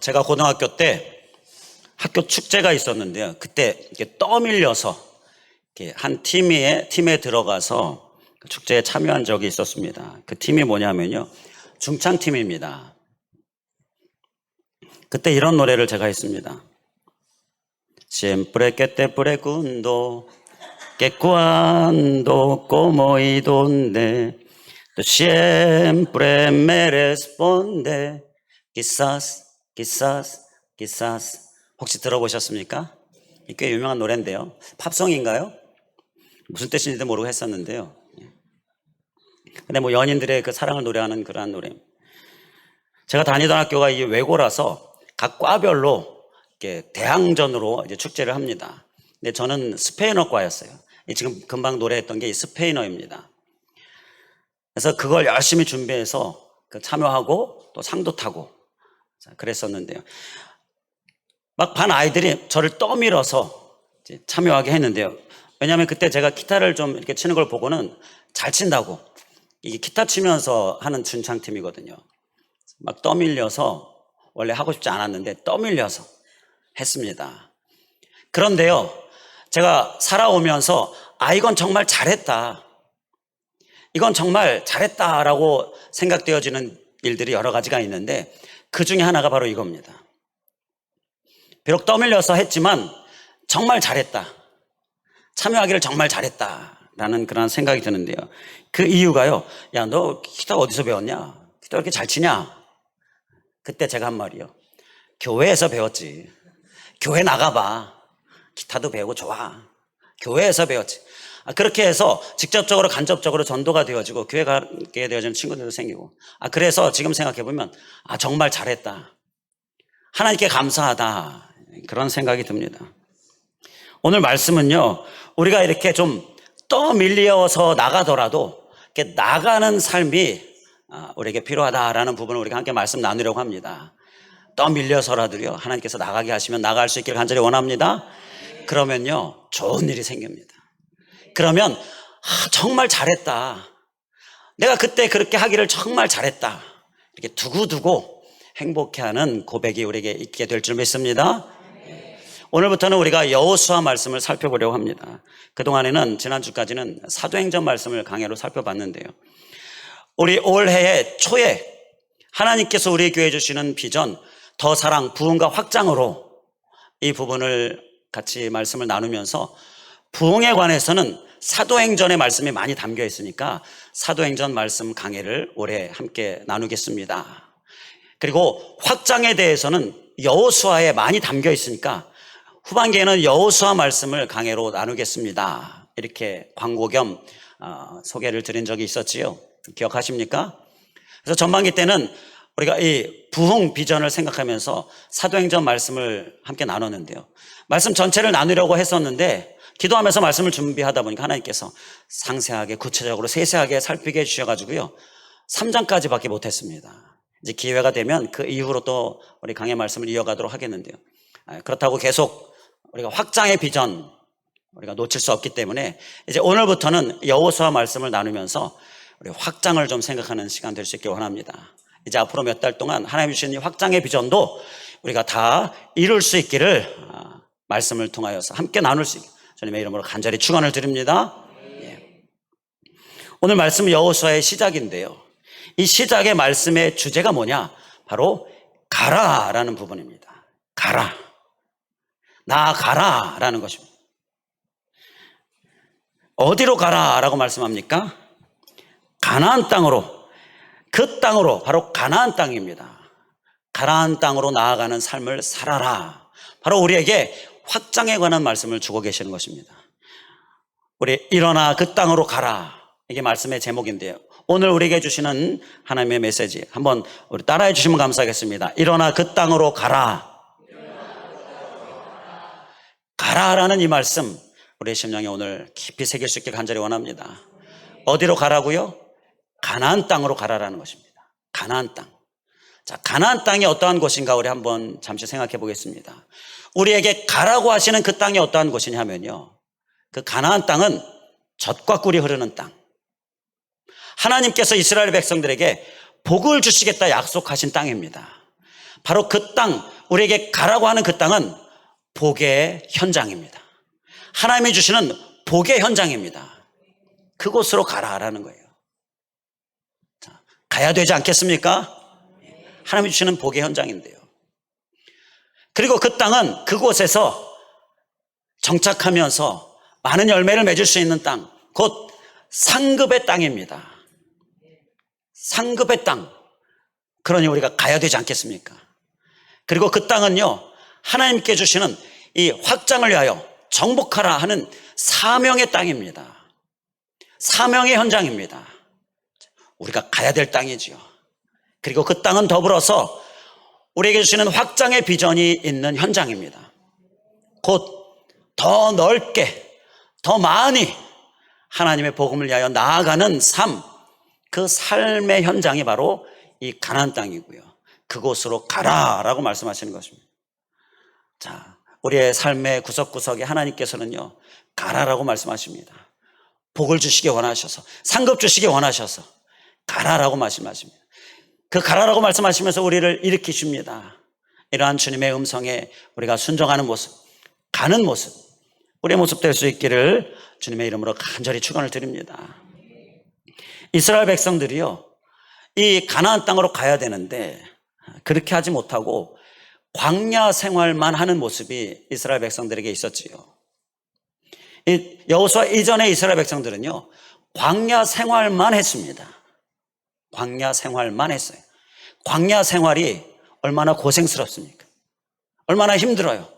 제가 고등학교 때 학교 축제가 있었는데요. 그때 이렇게 떠밀려서 이렇게 한 팀에 들어가서 그 축제에 참여한 적이 있었습니다. 그 팀이 뭐냐면요, 중창팀입니다. 그때 이런 노래를 제가 했습니다. Siempre que te pregunto que cuando, cómo y dónde, tú siempre me responde quizás, quizás, quizás. 혹시 들어보셨습니까? 꽤 유명한 노래인데요. 팝송인가요? 무슨 뜻인지도 모르고 했었는데요. 근데 뭐 연인들의 그 사랑을 노래하는 그러한 노래. 제가 다니던 학교가 이 외고라서 각 과별로 이렇게 대항전으로 이제 축제를 합니다. 근데 저는 스페인어과였어요. 지금 금방 노래했던 게 이 스페인어입니다. 그래서 그걸 열심히 준비해서 참여하고 또 상도 타고 그랬었는데요. 막 반 아이들이 저를 떠밀어서 참여하게 했는데요. 왜냐하면 그때 제가 기타를 좀 이렇게 치는 걸 보고는 잘 친다고, 이게 기타 치면서 하는 중창팀이거든요. 막 떠밀려서, 원래 하고 싶지 않았는데 떠밀려서 했습니다. 그런데요, 제가 살아오면서 이건 정말 잘했다, 이건 정말 잘했다라고 생각되어지는 일들이 여러 가지가 있는데 그 중에 하나가 바로 이겁니다. 비록 떠밀려서 했지만 정말 잘했다, 참여하기를 정말 잘했다라는 그런 생각이 드는데요. 그 이유가요, 야, 너 기타 어디서 배웠냐? 기타 왜 이렇게 잘 치냐? 그때 제가 한 말이요, 교회에서 배웠지. 교회 나가봐, 기타도 배우고 좋아. 교회에서 배웠지. 그렇게 해서 직접적으로 간접적으로 전도가 되어지고 교회 가게 되어지는 친구들도 생기고, 그래서 지금 생각해보면 정말 잘했다, 하나님께 감사하다, 그런 생각이 듭니다. 오늘 말씀은요, 우리가 이렇게 좀 떠밀려서 나가더라도 이렇게 나가는 삶이 우리에게 필요하다라는 부분을 우리가 함께 말씀 나누려고 합니다. 떠밀려서라도요, 하나님께서 나가게 하시면 나갈 수 있기를 간절히 원합니다. 그러면요, 좋은 일이 생깁니다. 그러면 정말 잘했다, 내가 그때 그렇게 하기를 정말 잘했다, 이렇게 두고두고 행복해하는 고백이 우리에게 있게 될 줄 믿습니다. 오늘부터는 우리가 여호수아 말씀을 살펴보려고 합니다. 그동안에는 지난주까지는 사도행전 말씀을 강해로 살펴봤는데요, 우리 올해의 초에 하나님께서 우리 교회에 주시는 비전, 더 사랑, 부흥과 확장으로 이 부분을 같이 말씀을 나누면서, 부흥에 관해서는 사도행전의 말씀이 많이 담겨 있으니까 사도행전 말씀 강해를 올해 함께 나누겠습니다. 그리고 확장에 대해서는 여호수아에 많이 담겨 있으니까 후반기에는 여호수아 말씀을 강해로 나누겠습니다. 이렇게 광고 겸 소개를 드린 적이 있었지요. 기억하십니까? 그래서 전반기 때는 우리가 이 부흥 비전을 생각하면서 사도행전 말씀을 함께 나눴는데요, 말씀 전체를 나누려고 했었는데 기도하면서 말씀을 준비하다 보니까 하나님께서 상세하게, 구체적으로, 세세하게 살피게 해주셔가지고요, 3장까지밖에 못했습니다. 이제 기회가 되면 그 이후로 또 우리 강해 말씀을 이어가도록 하겠는데요, 그렇다고 계속 우리가 확장의 비전 우리가 놓칠 수 없기 때문에 이제 오늘부터는 여호수아 말씀을 나누면서 우리 확장을 좀 생각하는 시간 될 수 있길 원합니다. 이제 앞으로 몇 달 동안 하나님 주신 이 확장의 비전도 우리가 다 이룰 수 있기를 말씀을 통하여서 함께 나눌 수 있게 주님의 이름으로 간절히 축원을 드립니다. 오늘 말씀은 여호수아의 시작인데요, 이 시작의 말씀의 주제가 뭐냐? 바로 가라라는 부분입니다. 가라, 나아가라라는 것입니다. 어디로 가라라고 말씀합니까? 가나안 땅으로, 그 땅으로, 바로 가나안 땅입니다. 가나안 땅으로 나아가는 삶을 살아라, 바로 우리에게 확장에 관한 말씀을 주고 계시는 것입니다. 우리 일어나 그 땅으로 가라, 이게 말씀의 제목인데요, 오늘 우리에게 주시는 하나님의 메시지 한번 우리 따라해 주시면 감사하겠습니다. 일어나 그 땅으로 가라. 가라라는 이 말씀 우리의 심령에 오늘 깊이 새길 수 있게 간절히 원합니다. 어디로 가라고요? 가나안 땅으로 가라라는 것입니다. 가나안 땅. 자, 가나안 땅이 어떠한 곳인가 우리 한번 잠시 생각해 보겠습니다. 우리에게 가라고 하시는 그 땅이 어떠한 곳이냐면요, 그 가나안 땅은 젖과 꿀이 흐르는 땅, 하나님께서 이스라엘 백성들에게 복을 주시겠다 약속하신 땅입니다. 바로 그 땅, 우리에게 가라고 하는 그 땅은 복의 현장입니다. 하나님이 주시는 복의 현장입니다. 그곳으로 가라라는 거예요. 자, 가야 되지 않겠습니까? 하나님이 주시는 복의 현장인데요. 그리고 그 땅은 그곳에서 정착하면서 많은 열매를 맺을 수 있는 땅, 곧 상급의 땅입니다. 상급의 땅. 그러니 우리가 가야 되지 않겠습니까? 그리고 그 땅은요, 하나님께 주시는 이 확장을 위하여 정복하라 하는 사명의 땅입니다. 사명의 현장입니다. 우리가 가야 될 땅이지요. 그리고 그 땅은 더불어서 우리에게 주시는 확장의 비전이 있는 현장입니다. 곧 더 넓게, 더 많이 하나님의 복음을 위하여 나아가는 삶, 그 삶의 현장이 바로 이 가나안 땅이고요. 그곳으로 가라라고 말씀하시는 것입니다. 자, 우리의 삶의 구석구석에 하나님께서는요, 가라라고 말씀하십니다. 복을 주시기 원하셔서, 상급 주시기 원하셔서 가라라고 말씀하십니다. 그 가라라고 말씀하시면서 우리를 일으키십니다. 이러한 주님의 음성에 우리가 순종하는 모습, 가는 모습, 우리의 모습 될 수 있기를 주님의 이름으로 간절히 축원을 드립니다. 이스라엘 백성들이요, 이 가나안 땅으로 가야 되는데 그렇게 하지 못하고 광야 생활만 하는 모습이 이스라엘 백성들에게 있었지요. 여호수아 이전의 이스라엘 백성들은요, 광야 생활만 했습니다. 광야 생활만 했어요. 광야 생활이 얼마나 고생스럽습니까? 얼마나 힘들어요.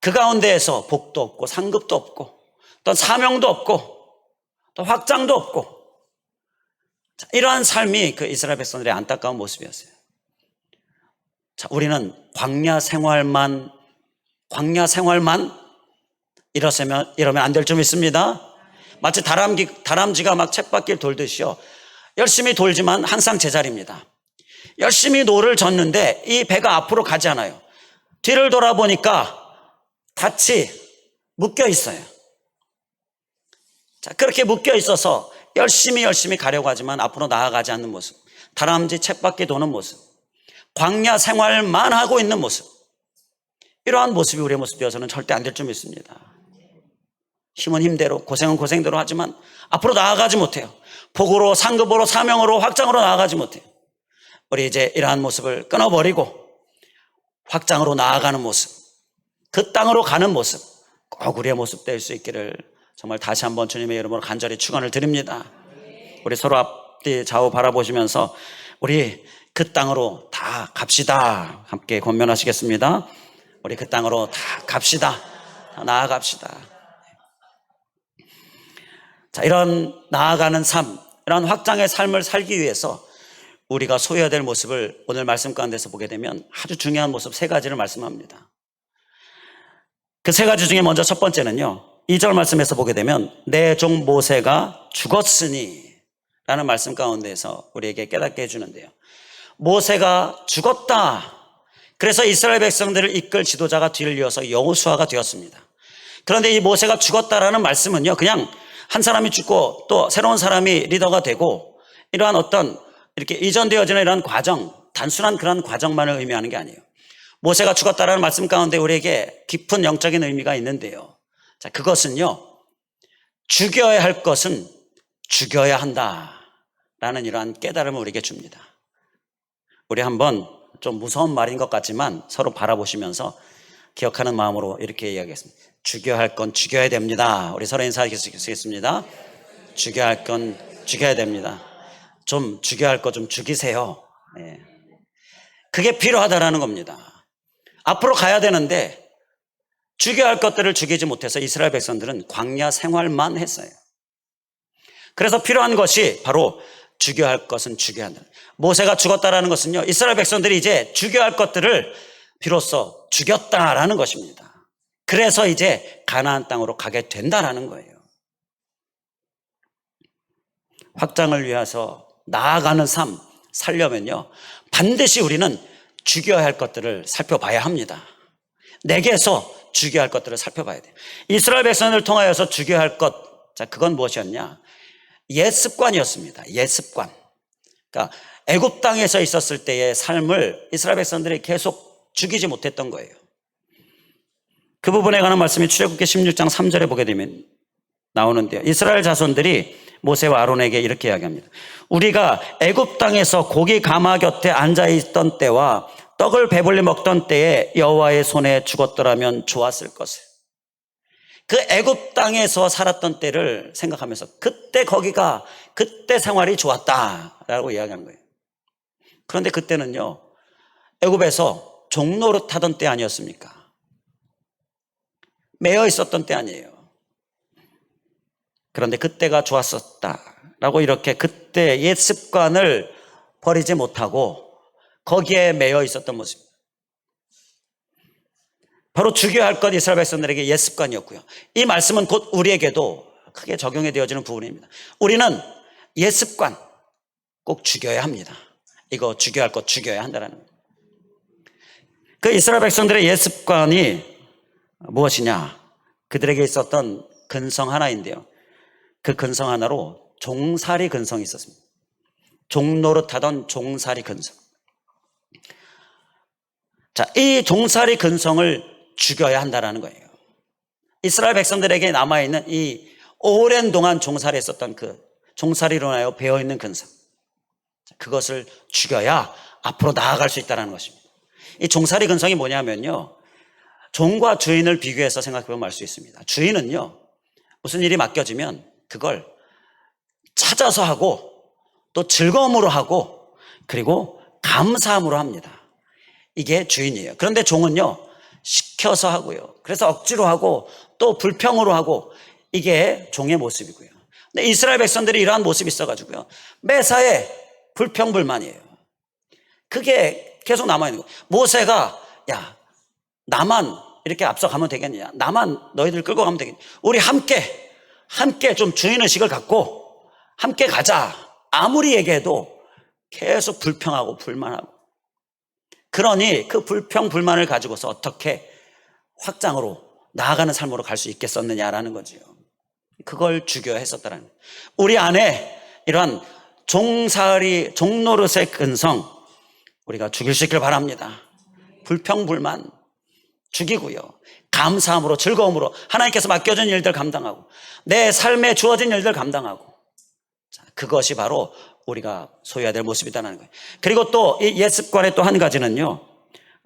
그 가운데에서 복도 없고 상급도 없고 또 사명도 없고 또 확장도 없고, 자, 이러한 삶이 그 이스라엘 백성들의 안타까운 모습이었어요. 자, 우리는 광야 생활만 이러면 안 될 줄 믿습니다. 마치 다람쥐가 막 쳇바퀴를 돌듯이요, 열심히 돌지만 항상 제자리입니다. 열심히 노를 젓는데 이 배가 앞으로 가지 않아요. 뒤를 돌아보니까 같이 묶여 있어요. 자, 그렇게 묶여 있어서 열심히 가려고 하지만 앞으로 나아가지 않는 모습, 다람쥐 쳇바퀴 도는 모습, 광야 생활만 하고 있는 모습, 이러한 모습이 우리의 모습 되어서는 절대 안 될 줄 믿습니다. 힘은 힘대로, 고생은 고생대로 하지만 앞으로 나아가지 못해요. 복으로, 상급으로, 사명으로, 확장으로 나아가지 못해요. 우리 이제 이러한 모습을 끊어버리고 확장으로 나아가는 모습, 그 땅으로 가는 모습, 꼭 우리의 모습 될 수 있기를 정말 다시 한번 주님의 이름으로 간절히 축원을 드립니다. 우리 서로 앞뒤 좌우 바라보시면서 우리 그 땅으로 다 갑시다. 함께 권면하시겠습니다. 우리 그 땅으로 다 갑시다. 다 나아갑시다. 자, 이런 나아가는 삶, 이런 확장의 삶을 살기 위해서 우리가 소유해야 될 모습을 오늘 말씀 가운데서 보게 되면 아주 중요한 모습 세 가지를 말씀합니다. 그 세 가지 중에 먼저 첫 번째는요, 2절 말씀에서 보게 되면 내 종 모세가 죽었으니 라는 말씀 가운데서 우리에게 깨닫게 해주는데요. 모세가 죽었다. 그래서 이스라엘 백성들을 이끌 지도자가 뒤를 이어서 여호수아가 되었습니다. 그런데 이 모세가 죽었다라는 말씀은요, 그냥 한 사람이 죽고 또 새로운 사람이 리더가 되고 이러한 어떤 이렇게 이전되어지는 이러한 과정, 단순한 그런 과정만을 의미하는 게 아니에요. 모세가 죽었다라는 말씀 가운데 우리에게 깊은 영적인 의미가 있는데요. 자, 그것은요, 죽여야 할 것은 죽여야 한다라는 이러한 깨달음을 우리에게 줍니다. 우리 한번 좀 무서운 말인 것 같지만 서로 바라보시면서 기억하는 마음으로 이렇게 이야기하겠습니다. 죽여야 할 건 죽여야 됩니다. 우리 서로 인사하겠습니다. 죽여야 할 건 죽여야 됩니다. 좀 죽여야 할 거 좀 죽이세요. 네. 그게 필요하다라는 겁니다. 앞으로 가야 되는데 죽여야 할 것들을 죽이지 못해서 이스라엘 백성들은 광야 생활만 했어요. 그래서 필요한 것이 바로 죽여야 할 것은 죽여야 한다. 모세가 죽었다라는 것은요, 이스라엘 백성들이 이제 죽여야 할 것들을 비로소 죽였다라는 것입니다. 그래서 이제 가나안 땅으로 가게 된다라는 거예요. 확장을 위해서 나아가는 삶 살려면요, 반드시 우리는 죽여야 할 것들을 살펴봐야 합니다. 내게서 죽여야 할 것들을 살펴봐야 돼요. 이스라엘 백성을 통하여서 죽여야 할 것, 자, 그건 무엇이었냐? 옛 습관이었습니다. 옛 습관. 그러니까 애굽 땅에서 있었을 때의 삶을 이스라엘 백성들이 계속 죽이지 못했던 거예요. 그 부분에 관한 말씀이 출애굽기 16장 3절에 보게 되면 나오는데요. 이스라엘 자손들이 모세와 아론에게 이렇게 이야기합니다. 우리가 애굽 땅에서 고기 가마 곁에 앉아 있던 때와 떡을 배불리 먹던 때에 여호와의 손에 죽었더라면 좋았을 것을. 그 애굽 땅에서 살았던 때를 생각하면서 그때 생활이 좋았다라고 이야기하는 거예요. 그런데 그때는요, 애굽에서 종노릇 하던 때 아니었습니까? 매여 있었던 때 아니에요. 그런데 그때가 좋았었다라고 이렇게 그때 옛 습관을 버리지 못하고 거기에 매여 있었던 모습입니다. 바로 죽여야 할 것 이스라엘 백성들에게 옛 습관이었고요. 이 말씀은 곧 우리에게도 크게 적용이 되어지는 부분입니다. 우리는 옛 습관 꼭 죽여야 합니다. 이거 죽여야 할 것 죽여야 한다는 거예요. 그 이스라엘 백성들의 옛 습관이 무엇이냐? 그들에게 있었던 근성 하나인데요. 그 근성 하나로 종살이 근성이 있었습니다. 종노릇하던 종살이 근성. 자, 이 종살이 근성을 죽여야 한다는 거예요. 이스라엘 백성들에게 남아있는 이 오랜 동안 종살이 했었던 그 종살이로 인하여 배어있는 근성. 그것을 죽여야 앞으로 나아갈 수 있다는 것입니다. 이 종살이 근성이 뭐냐면요, 종과 주인을 비교해서 생각해보면 알 수 있습니다. 주인은요, 무슨 일이 맡겨지면 그걸 찾아서 하고 또 즐거움으로 하고 그리고 감사함으로 합니다. 이게 주인이에요. 그런데 종은요, 시켜서 하고요, 그래서 억지로 하고 또 불평으로 하고, 이게 종의 모습이고요. 근데 이스라엘 백성들이 이러한 모습이 있어가지고요, 매사에 불평불만이에요. 그게 계속 남아있는 거예요. 모세가 야, 나만 이렇게 앞서가면 되겠느냐, 나만 너희들 끌고 가면 되겠느냐, 우리 함께 좀 주인의식을 갖고 함께 가자. 아무리 얘기해도 계속 불평하고 불만하고, 그러니 그 불평 불만을 가지고서 어떻게 확장으로 나아가는 삶으로 갈 수 있겠었느냐라는 거지요. 그걸 죽여야 했었다는 거예요. 우리 안에 이러한 종노릇의 근성, 우리가 죽일 수 있기를 바랍니다. 불평 불만 죽이고요, 감사함으로 즐거움으로 하나님께서 맡겨준 일들 감당하고 내 삶에 주어진 일들 감당하고, 자, 그것이 바로 우리가 소유해야 될 모습이다는 거예요. 그리고 또 이 옛 습관의 또 한 가지는요,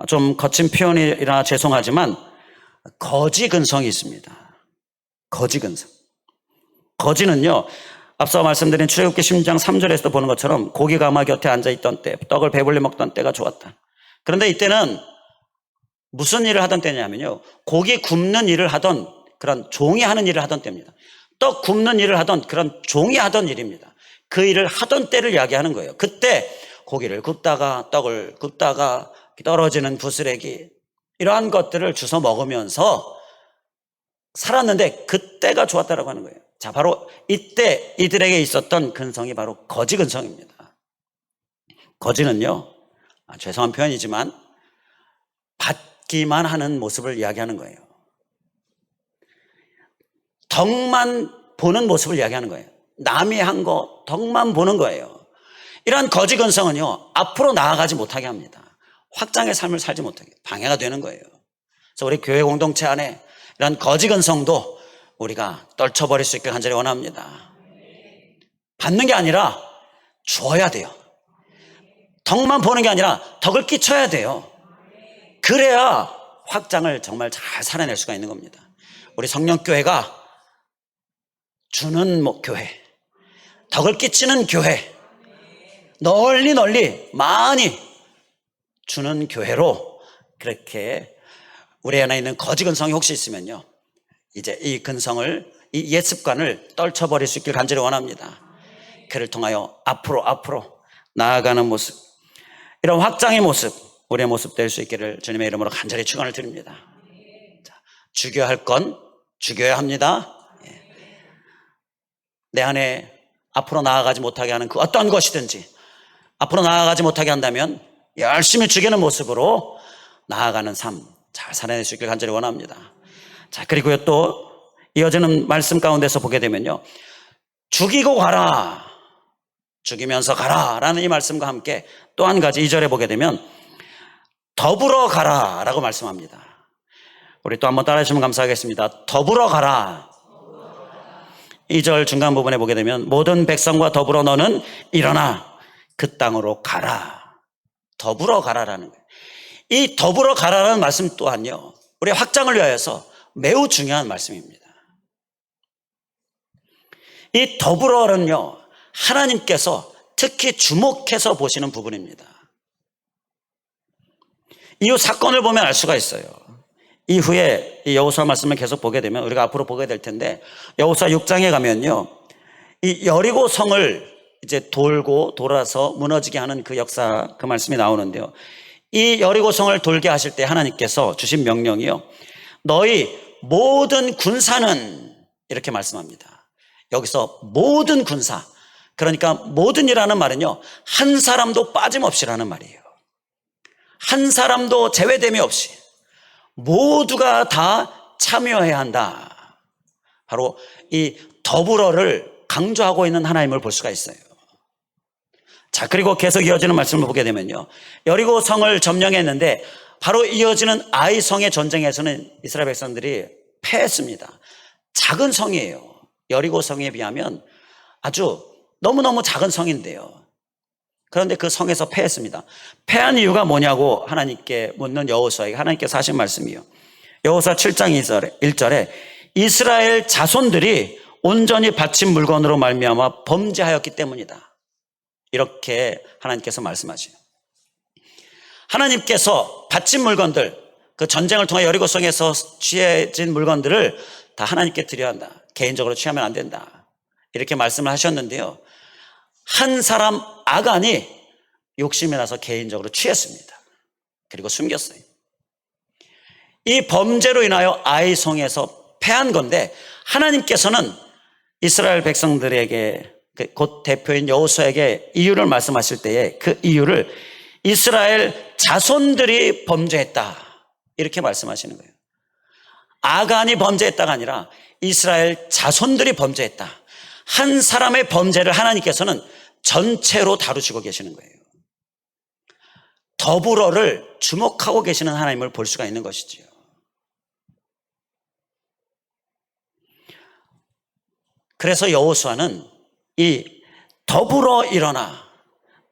좀 거친 표현이라 죄송하지만 거지 근성이 있습니다. 거지 근성. 거지는요, 앞서 말씀드린 출애굽기 16장 3절에서도 보는 것처럼 고기 가마 곁에 앉아있던 때, 떡을 배불리 먹던 때가 좋았다. 그런데 이때는 무슨 일을 하던 때냐면요, 고기 굽는 일을 하던 그런 종이 하는 일을 하던 때입니다. 떡 굽는 일을 하던 그런 종이 하던 일입니다. 그 일을 하던 때를 이야기하는 거예요. 그때 고기를 굽다가 떡을 굽다가 떨어지는 부스레기, 이러한 것들을 주워 먹으면서 살았는데 그때가 좋았다라고 하는 거예요. 자, 바로 이때 이들에게 있었던 근성이 바로 거지 근성입니다. 거지는요, 죄송한 표현이지만 받기만 하는 모습을 이야기하는 거예요. 덕만 보는 모습을 이야기하는 거예요. 남이 한 거 덕만 보는 거예요. 이러한 거지 근성은요, 앞으로 나아가지 못하게 합니다. 확장의 삶을 살지 못하게 방해가 되는 거예요. 그래서 우리 교회 공동체 안에 이런 거지 근성도 우리가 떨쳐버릴 수 있게 간절히 원합니다. 받는 게 아니라 줘야 돼요. 덕만 보는 게 아니라 덕을 끼쳐야 돼요. 그래야 확장을 정말 잘 살아낼 수가 있는 겁니다. 우리 성령교회가 주는 교회, 덕을 끼치는 교회, 널리 많이 주는 교회로, 그렇게 우리 안에 있는 거지 근성이 혹시 있으면요, 이제 이 근성을, 이 옛 습관을 떨쳐버릴 수 있길 간절히 원합니다. 그를 통하여 앞으로 나아가는 모습, 이런 확장의 모습, 우리의 모습 될 수 있기를 주님의 이름으로 간절히 축원을 드립니다. 자, 죽여야 할 건 죽여야 합니다. 내 안에 앞으로 나아가지 못하게 하는 그 어떤 것이든지 앞으로 나아가지 못하게 한다면 열심히 죽이는 모습으로 나아가는 삶 잘 살아낼 수 있길 간절히 원합니다. 자, 그리고요, 또 이어지는 말씀 가운데서 보게 되면요, 죽이고 가라. 죽이면서 가라라는 이 말씀과 함께 또 한 가지 2절에 보게 되면 더불어 가라라고 말씀합니다. 우리 또 한번 따라해 주시면 감사하겠습니다. 더불어 가라. 2절 중간 부분에 보게 되면 모든 백성과 더불어 너는 일어나 그 땅으로 가라. 더불어 가라라는 거예요. 이 더불어 가라라는 말씀 또한요, 우리 확장을 위하여서 매우 중요한 말씀입니다. 이 더불어는요, 하나님께서 특히 주목해서 보시는 부분입니다. 이후 사건을 보면 알 수가 있어요. 이후에 이 여호수아 말씀을 계속 보게 되면 우리가 앞으로 보게 될 텐데, 여호수아 6장에 가면요, 이 여리고 성을 이제 돌고 돌아서 무너지게 하는 그 역사, 그 말씀이 나오는데요, 이 여리고 성을 돌게 하실 때 하나님께서 주신 명령이요, 너희 모든 군사는, 이렇게 말씀합니다. 여기서 모든 군사, 그러니까 모든이라는 말은요, 한 사람도 빠짐없이라는 말이에요. 한 사람도 제외됨이 없이 모두가 다 참여해야 한다. 바로 이 더불어를 강조하고 있는 하나님을 볼 수가 있어요. 자, 그리고 계속 이어지는 말씀을 보게 되면요, 여리고 성을 점령했는데 바로 이어지는 아이 성의 전쟁에서는 이스라엘 백성들이 패했습니다. 작은 성이에요. 여리고 성에 비하면 아주 너무너무 작은 성인데요, 그런데 그 성에서 패했습니다. 패한 이유가 뭐냐고 하나님께 묻는 여호수아에게 하나님께서 하신 말씀이요, 여호수아 7장 1절에 이스라엘 자손들이 온전히 바친 물건으로 말미암아 범죄하였기 때문이다, 이렇게 하나님께서 말씀하시요. 하나님께서 바친 물건들, 그 전쟁을 통해 여리고성에서 취해진 물건들을 다 하나님께 드려야 한다. 개인적으로 취하면 안 된다, 이렇게 말씀을 하셨는데요, 한 사람 아간이 욕심이 나서 개인적으로 취했습니다. 그리고 숨겼어요. 이 범죄로 인하여 아이 성에서 패한 건데, 하나님께서는 이스라엘 백성들에게, 곧 대표인 여호수아에게 이유를 말씀하실 때에 그 이유를 이스라엘 자손들이 범죄했다, 이렇게 말씀하시는 거예요. 아간이 범죄했다가 아니라 이스라엘 자손들이 범죄했다. 한 사람의 범죄를 하나님께서는 전체로 다루시고 계시는 거예요. 더불어를 주목하고 계시는 하나님을 볼 수가 있는 것이지요. 그래서 여호수아는 이 더불어 일어나,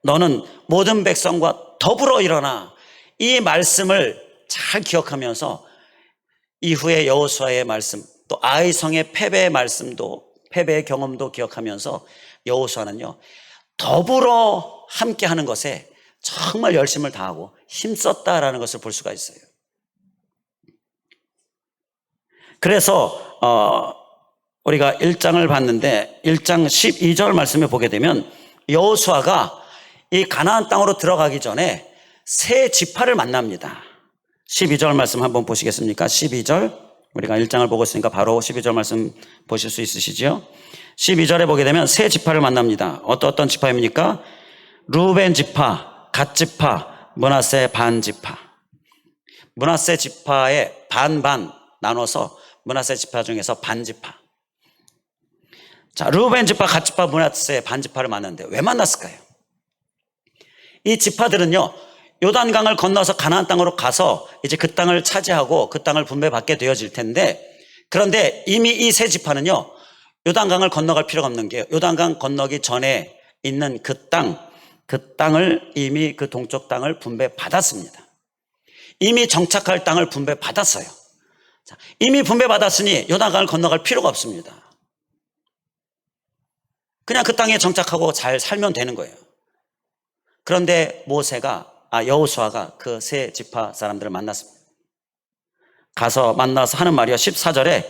너는 모든 백성과 더불어 일어나, 이 말씀을 잘 기억하면서 이후에 여호수아의 말씀, 또 아이 성의 패배의 말씀도, 패배의 경험도 기억하면서 여호수아는요, 더불어 함께하는 것에 정말 열심을 다하고 힘썼다라는 것을 볼 수가 있어요. 그래서 우리가 1장을 봤는데 1장 12절 말씀을 보게 되면 여호수아가 이 가나안 땅으로 들어가기 전에 세 지파를 만납니다. 12절 말씀 한번 보시겠습니까? 12절, 우리가 1장을 보고 있으니까 바로 12절 말씀 보실 수 있으시죠? 12절에 보게 되면 세 지파를 만납니다. 어떤 지파입니까? 루벤 지파, 갓 지파, 므낫세 반 지파. 므낫세 지파의 반반 나눠서 므낫세 지파 중에서 반 지파. 자, 루벤 지파, 갓 지파, 므낫세 반 지파를 만났는데 왜 만났을까요? 이 지파들은요, 요단강을 건너서 가나안 땅으로 가서 이제 그 땅을 차지하고 그 땅을 분배받게 되어질 텐데, 그런데 이미 이 세 지파는요, 요단강을 건너갈 필요가 없는 게, 요단강 건너기 전에 있는 그 땅을 이미 그 동쪽 땅을 분배받았습니다. 이미 정착할 땅을 분배받았어요. 자, 이미 분배받았으니 요단강을 건너갈 필요가 없습니다. 그냥 그 땅에 정착하고 잘 살면 되는 거예요. 그런데 여호수아가 그 세 지파 사람들을 만났습니다. 가서 만나서 하는 말이요, 14절에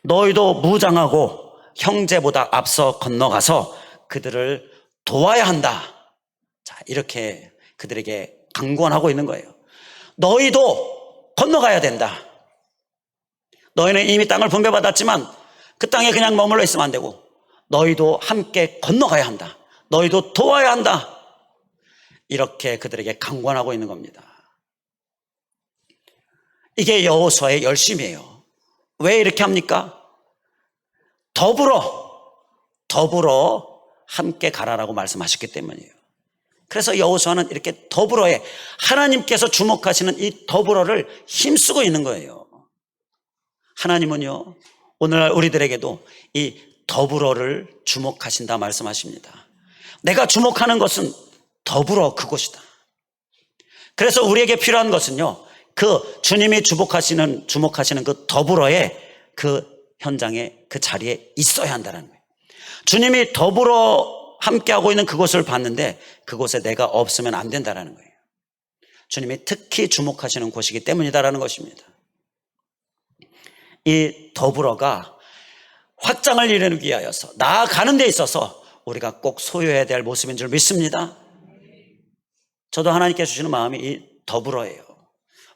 너희도 무장하고 형제보다 앞서 건너가서 그들을 도와야 한다. 자, 이렇게 그들에게 강권하고 있는 거예요. 너희도 건너가야 된다. 너희는 이미 땅을 분배받았지만 그 땅에 그냥 머물러 있으면 안 되고 너희도 함께 건너가야 한다. 너희도 도와야 한다. 이렇게 그들에게 강권하고 있는 겁니다. 이게 여호수아의 열심이에요. 왜 이렇게 합니까? 더불어 함께 가라라고 말씀하셨기 때문이에요. 그래서 여호수아는 이렇게 더불어에 하나님께서 주목하시는 이 더불어를 힘쓰고 있는 거예요. 하나님은요, 오늘날 우리들에게도 이 더불어를 주목하신다 말씀하십니다. 내가 주목하는 것은 더불어 그곳이다. 그래서 우리에게 필요한 것은요, 그 주님이 주목하시는 그 더불어의 그 현장에, 그 자리에 있어야 한다는 거예요. 주님이 더불어 함께하고 있는 그곳을 봤는데 그곳에 내가 없으면 안 된다는 거예요. 주님이 특히 주목하시는 곳이기 때문이다라는 것입니다. 이 더불어가 확장을 이루기 위하여서 나아가는 데 있어서 우리가 꼭 소유해야 될 모습인 줄 믿습니다. 저도 하나님께서 주시는 마음이 이 더불어예요.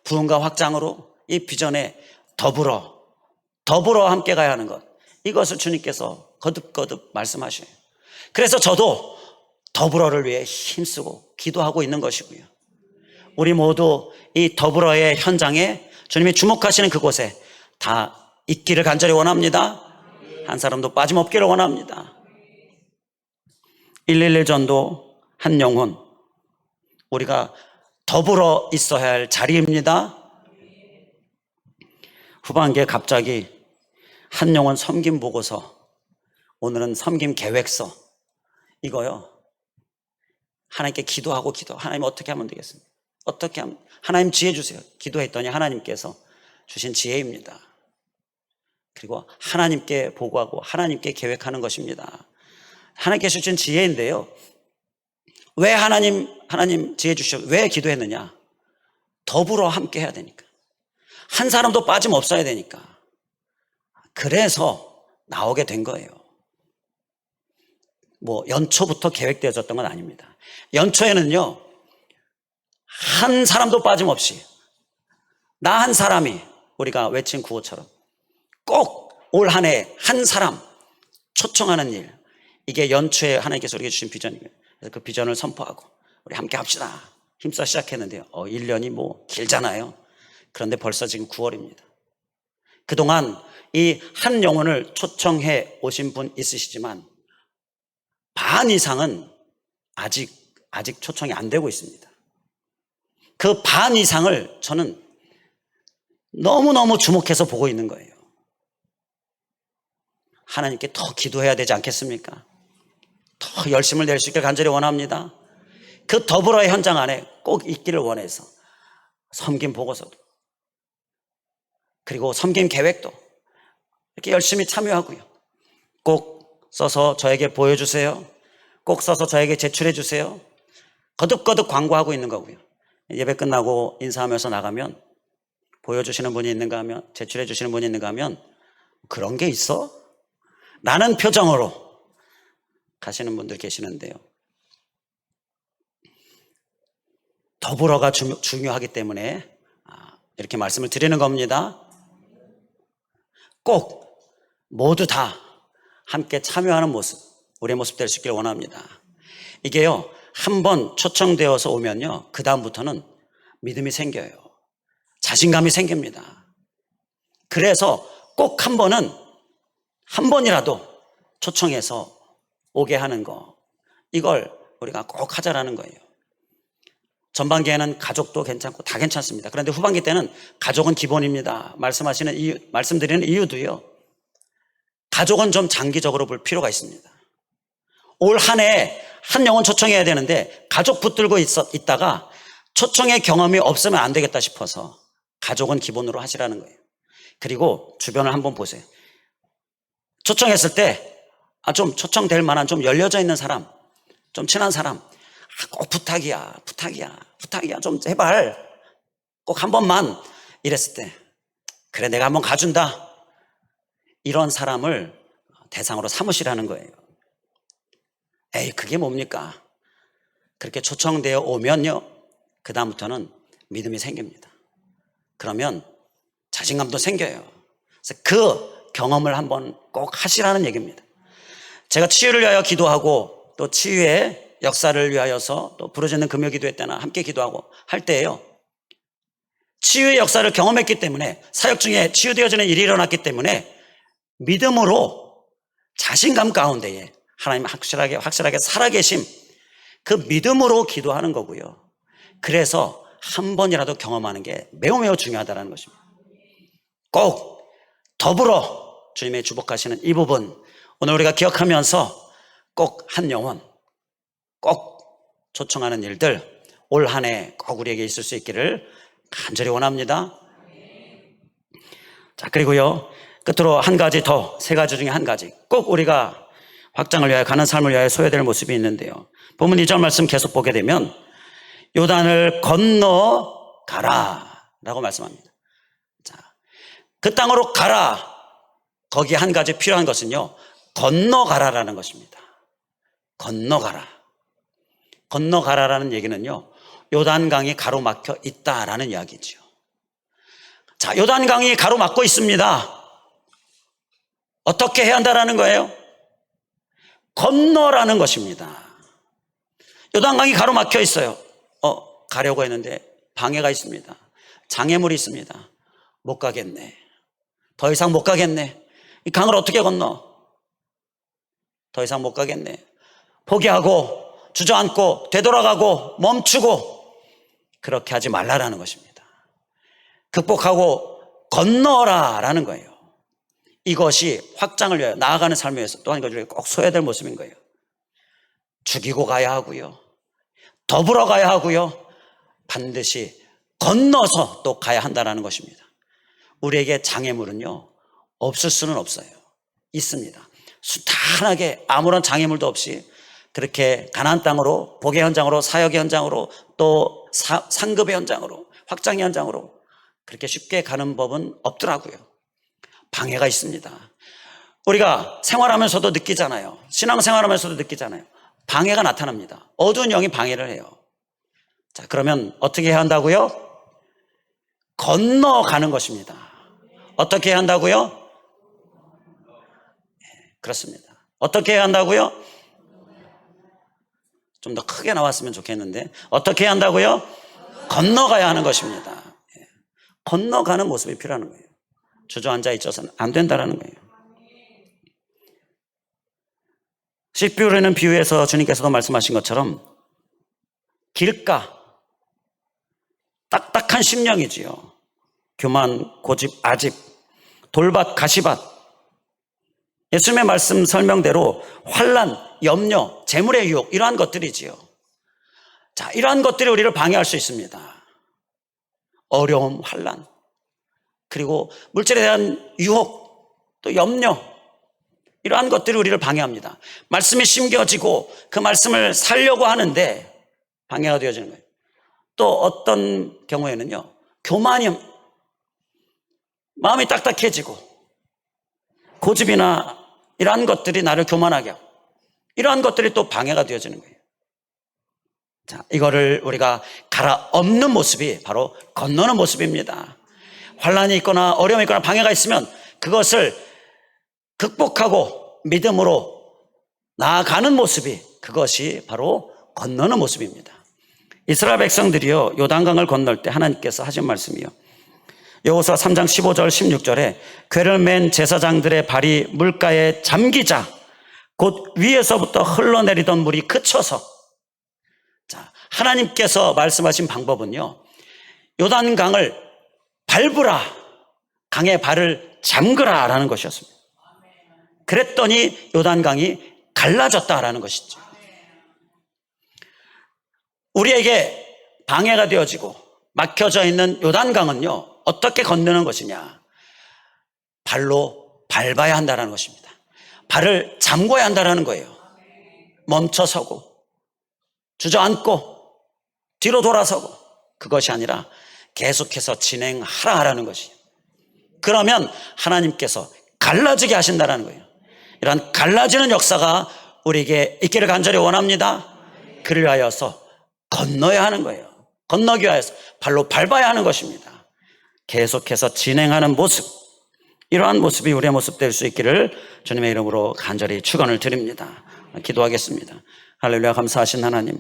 부흥과 확장으로 이 비전에 더불어 함께 가야 하는 것, 이것을 주님께서 거듭거듭 말씀하셔요. 그래서 저도 더불어를 위해 힘쓰고 기도하고 있는 것이고요. 우리 모두 이 더불어의 현장에 주님이 주목하시는 그곳에 다 있기를 간절히 원합니다. 한 사람도 빠짐없기를 원합니다. 111 전도 한 영혼, 우리가 더불어 있어야 할 자리입니다. 후반기에 갑자기 한 영혼 섬김 보고서, 오늘은 섬김 계획서, 이거요, 하나님께 기도하고 하나님 어떻게 하면 되겠습니까? 어떻게 하면, 하나님 지혜 주세요. 기도했더니 하나님께서 주신 지혜입니다. 그리고 하나님께 보고하고 하나님께 계획하는 것입니다. 하나님께서 주신 지혜인데요, 왜 하나님 지혜 주셔? 왜 기도했느냐? 더불어 함께 해야 되니까, 한 사람도 빠짐없어야 되니까. 그래서 나오게 된 거예요. 뭐 연초부터 계획되어졌던 건 아닙니다. 연초에는요, 한 사람도 빠짐없이 나 한 사람이, 우리가 외친 구호처럼 꼭 올 한 해 한 사람 초청하는 일, 이게 연초에 하나님께서 우리에게 주신 비전이에요. 그래서 그 비전을 선포하고 우리 함께 합시다 힘써 시작했는데요, 1년이 뭐 길잖아요. 그런데 벌써 지금 9월입니다. 그동안 이 한 영혼을 초청해 오신 분 있으시지만 반 이상은 아직 초청이 안 되고 있습니다. 그 반 이상을 저는 너무너무 주목해서 보고 있는 거예요. 하나님께 더 기도해야 되지 않겠습니까? 더 열심을 낼 수 있기를 간절히 원합니다. 그 더불어의 현장 안에 꼭 있기를 원해서 섬김 보고서도, 그리고 섬김 계획도 이렇게 열심히 참여하고요. 꼭 써서 저에게 보여주세요. 꼭 써서 저에게 제출해 주세요. 거듭거듭 광고하고 있는 거고요. 예배 끝나고 인사하면서 나가면 보여주시는 분이 있는가 하면, 제출해 주시는 분이 있는가 하면, 그런 게 있어? 라는 표정으로 가시는 분들 계시는데요, 더불어가 중요하기 때문에 이렇게 말씀을 드리는 겁니다. 꼭 모두 다 함께 참여하는 모습, 우리의 모습 될 수 있기를 원합니다. 이게요, 한번 초청되어서 오면요, 그 다음부터는 믿음이 생겨요. 자신감이 생깁니다. 그래서 꼭 한 번이라도 초청해서 오게 하는 거, 이걸 우리가 꼭 하자라는 거예요. 전반기에는 가족도 괜찮고 다 괜찮습니다. 그런데 후반기 때는 가족은 기본입니다. 말씀드리는 이유도요, 가족은 좀 장기적으로 볼 필요가 있습니다. 올 한 해 한 영혼 초청해야 되는데 가족 붙들고 있다가 초청의 경험이 없으면 안 되겠다 싶어서 가족은 기본으로 하시라는 거예요. 그리고 주변을 한번 보세요. 초청했을 때 좀 초청될 만한, 좀 열려져 있는 사람, 좀 친한 사람, 꼭 부탁이야 좀 제발 꼭 한 번만, 이랬을 때 그래 내가 한번 가준다, 이런 사람을 대상으로 삼으시라는 거예요. 에이, 그게 뭡니까? 그렇게 초청되어 오면요, 그 다음부터는 믿음이 생깁니다. 그러면 자신감도 생겨요. 그래서 그 경험을 한번 꼭 하시라는 얘기입니다. 제가 치유를 위하여 기도하고 또 치유의 역사를 위하여서 또 부르짖는 금요기도회 때나 함께 기도하고 할 때예요, 치유의 역사를 경험했기 때문에, 사역 중에 치유되어지는 일이 일어났기 때문에 믿음으로 자신감 가운데에 하나님 확실하게 살아계심, 그 믿음으로 기도하는 거고요. 그래서 한 번이라도 경험하는 게 매우 중요하다는 것입니다. 꼭 더불어 주님의 주복하시는 이 부분, 오늘 우리가 기억하면서 꼭 한 영혼, 꼭 초청하는 일들 올 한 해 꼭 우리에게 있을 수 있기를 간절히 원합니다. 자, 그리고요, 끝으로 한 가지 더, 세 가지 중에 한 가지 꼭 우리가 확장을 위하여 가는 삶을 위하여 소유될 모습이 있는데요. 본문 2절 말씀 계속 보게 되면 요단을 건너가라 라고 말씀합니다. 자, 그 땅으로 가라. 거기에 한 가지 필요한 것은요, 건너가라라는 것입니다. 건너가라라는 얘기는요, 요단강이 가로막혀 있다라는 이야기죠. 자, 요단강이 가로막고 있습니다. 어떻게 해야 한다라는 거예요? 건너라는 것입니다. 요단강이 가로막혀 있어요. 가려고 했는데 방해가 있습니다. 장애물이 있습니다. 못 가겠네. 더 이상 못 가겠네. 이 강을 어떻게 건너? 더 이상 못 가겠네. 포기하고 주저앉고 되돌아가고 멈추고 그렇게 하지 말라라는 것입니다. 극복하고 건너라라는 거예요. 이것이 확장을 위하여 나아가는 삶에 위해서 또한 이것을 꼭 소해야 될 모습인 거예요. 죽이고 가야 하고요, 더불어 가야 하고요, 반드시 건너서 또 가야 한다는 것입니다. 우리에게 장애물은요, 없을 수는 없어요. 있습니다. 수탄하게 아무런 장애물도 없이 그렇게 가나안 땅으로, 복의 현장으로, 사역의 현장으로, 또 상급의 현장으로, 확장의 현장으로 그렇게 쉽게 가는 법은 없더라고요. 방해가 있습니다. 우리가 생활하면서도 느끼잖아요. 신앙생활하면서도 느끼잖아요. 방해가 나타납니다. 어두운 영이 방해를 해요. 자, 그러면 어떻게 해야 한다고요? 건너가는 것입니다. 어떻게 해야 한다고요? 그렇습니다. 어떻게 해야 한다고요? 좀 더 크게 나왔으면 좋겠는데, 어떻게 해야 한다고요? 건너가야 하는 것입니다. 건너가는 모습이 필요한 거예요. 주저앉아 있어서는 안 된다는 거예요. 씨비우려는 비유에서 주님께서도 말씀하신 것처럼 길가, 딱딱한 심령이지요. 교만, 고집, 아집, 돌밭, 가시밭. 예수님의 말씀 설명대로 환난, 염려, 재물의 유혹, 이러한 것들이지요. 자, 이러한 것들이 우리를 방해할 수 있습니다. 어려움, 환난, 그리고 물질에 대한 유혹, 또 염려, 이러한 것들이 우리를 방해합니다. 말씀이 심겨지고 그 말씀을 살려고 하는데 방해가 되어지는 거예요. 또 어떤 경우에는요, 교만이, 마음이 딱딱해지고 고집이나 이러한 것들이 나를 교만하게 하고, 이러한 것들이 또 방해가 되어지는 거예요. 자, 이거를 우리가 갈아엎는 모습이 바로 건너는 모습입니다. 환난이 있거나 어려움이 있거나 방해가 있으면 그것을 극복하고 믿음으로 나아가는 모습이, 그것이 바로 건너는 모습입니다. 이스라엘 백성들이요, 요단강을 건널 때 하나님께서 하신 말씀이요, 여호수아 3장 15절 16절에 궤를 맨 제사장들의 발이 물가에 잠기자 곧 위에서부터 흘러내리던 물이 그쳐서. 자, 하나님께서 말씀하신 방법은요, 요단강을 밟으라, 강에 발을 잠그라 라는 것이었습니다. 그랬더니 요단강이 갈라졌다라는 것이죠. 우리에게 방해가 되어지고 막혀져 있는 요단강은요, 어떻게 건너는 것이냐? 발로 밟아야 한다는 것입니다. 발을 잠궈야 한다는 거예요. 멈춰서고 주저앉고 뒤로 돌아서고, 그것이 아니라 계속해서 진행하라 하라는 것이에요. 그러면 하나님께서 갈라지게 하신다는 거예요. 이런 갈라지는 역사가 우리에게 있기를 간절히 원합니다. 그를 위하여서 건너야 하는 거예요. 건너기 위해서 발로 밟아야 하는 것입니다. 계속해서 진행하는 모습, 이러한 모습이 우리의 모습 될 수 있기를 주님의 이름으로 간절히 축원을 드립니다. 기도하겠습니다. 할렐루야. 감사하신 하나님,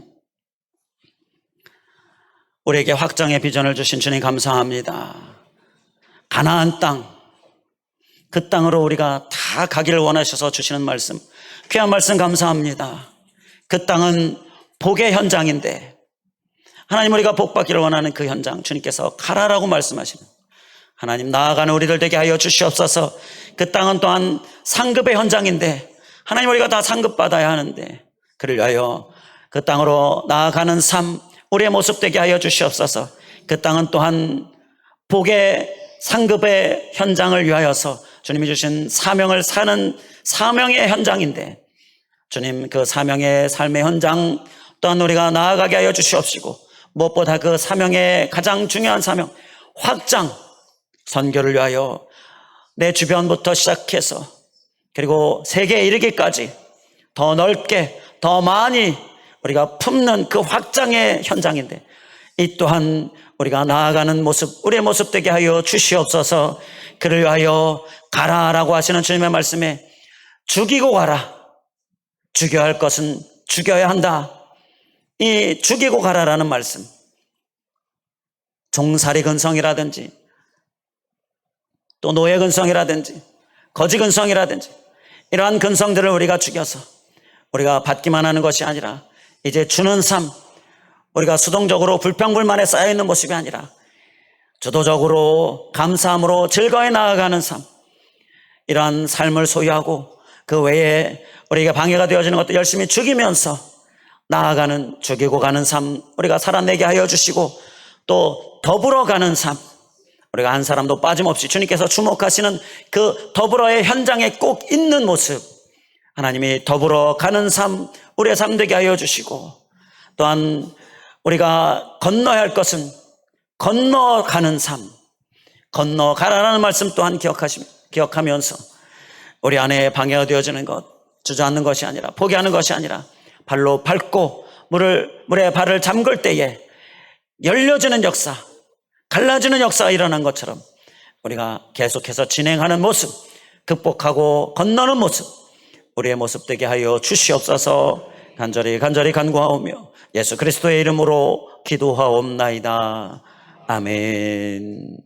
우리에게 확장의 비전을 주신 주님 감사합니다. 가나안 땅, 그 땅으로 우리가 다 가기를 원하셔서 주시는 말씀, 귀한 말씀 감사합니다. 그 땅은 복의 현장인데 하나님 우리가 복받기를 원하는 그 현장 주님께서 가라라고 말씀하십니다. 하나님 나아가는 우리들 되게 하여 주시옵소서. 그 땅은 또한 상급의 현장인데 하나님 우리가 다 상급받아야 하는데 그를 위하여 그 땅으로 나아가는 삶 우리의 모습 되게 하여 주시옵소서. 그 땅은 또한 복의 상급의 현장을 위하여서 주님이 주신 사명을 사는 사명의 현장인데 주님 그 사명의 삶의 현장 또한 우리가 나아가게 하여 주시옵시고 무엇보다 그 사명의 가장 중요한 사명 확장 선교를 위하여 내 주변부터 시작해서 그리고 세계에 이르기까지 더 넓게 더 많이 우리가 품는 그 확장의 현장인데 이 또한 우리가 나아가는 모습 우리의 모습 되게 하여 주시옵소서. 그를 위하여 가라라고 하시는 주님의 말씀에 죽이고 가라. 죽여야 할 것은 죽여야 한다. 이 죽이고 가라라는 말씀 종살이 근성이라든지 또 노예 근성이라든지 거지 근성이라든지 이러한 근성들을 우리가 죽여서 우리가 받기만 하는 것이 아니라 이제 주는 삶 우리가 수동적으로 불평불만에 쌓여있는 모습이 아니라 주도적으로 감사함으로 즐거이 나아가는 삶 이러한 삶을 소유하고 그 외에 우리에게 방해가 되어지는 것도 열심히 죽이면서 나아가는 죽이고 가는 삶 우리가 살아내게 하여 주시고 또 더불어 가는 삶 우리가 한 사람도 빠짐없이 주님께서 주목하시는 그 더불어의 현장에 꼭 있는 모습 하나님이 더불어 가는 삶 우리의 삶 되게 하여 주시고 또한 우리가 건너야 할 것은 건너가는 삶 건너가라는 말씀 또한 기억하면서 우리 안에 방해가 되어지는 것 주저앉는 것이 아니라 포기하는 것이 아니라 발로 밟고 물에 발을 잠글 때에 열려지는 역사 갈라지는 역사가 일어난 것처럼 우리가 계속해서 진행하는 모습 극복하고 건너는 모습 우리의 모습 되게 하여 주시옵소서. 간절히 간구하오며 예수 그리스도의 이름으로 기도하옵나이다. 아멘.